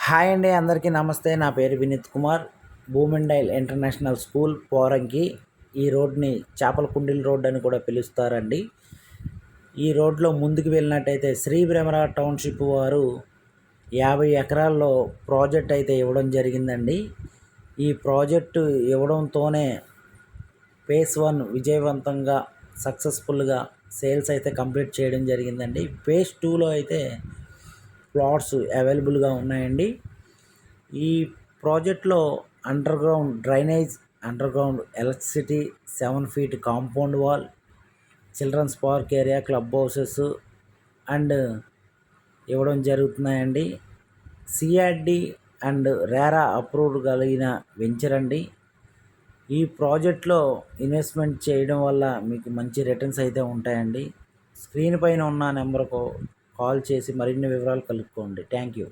Hi అండి, అందరికీ నమస్తే. నా పేరు వినీత్ కుమార్. భూమెండైల్ ఇంటర్నేషనల్ స్కూల్, పోరంకి. ఈ రోడ్ని చేపల కుండీల రోడ్ అని కూడా పిలుస్తారండి. ఈ రోడ్లో ముందుకు వెళ్ళినట్టయితే శ్రీ భ్రమరా టౌన్షిప్ వారు 50 ఎకరాల్లో ప్రాజెక్ట్ అయితే ఇవ్వడం జరిగిందండి. ఈ ప్రాజెక్టు ఇవ్వడంతోనే ఫేజ్ 1 విజయవంతంగా సక్సెస్ఫుల్గా సేల్స్ అయితే కంప్లీట్ చేయడం జరిగిందండి. ఫేజ్ 2లో అయితే ప్లాట్స్ అవైలబుల్గా ఉన్నాయండి. ఈ ప్రాజెక్ట్లో underground drainage, underground electricity, 7 feet compound wall, children's park area, club houses and ఇవ్వడం జరుగుతున్నాయండి. సిఆర్డి అండ్ రేరా అప్రూవ్డ్ కలిగిన వెంచర్ అండి. ఈ ప్రాజెక్ట్లో ఇన్వెస్ట్మెంట్ చేయడం వల్ల మీకు మంచి రిటర్న్స్ అయితే ఉంటాయండి. స్క్రీన్ పైన ఉన్న నెంబర్కు కాల్ చేసి మరిన్ని వివరాలు కనుక్కోండి. Thank you.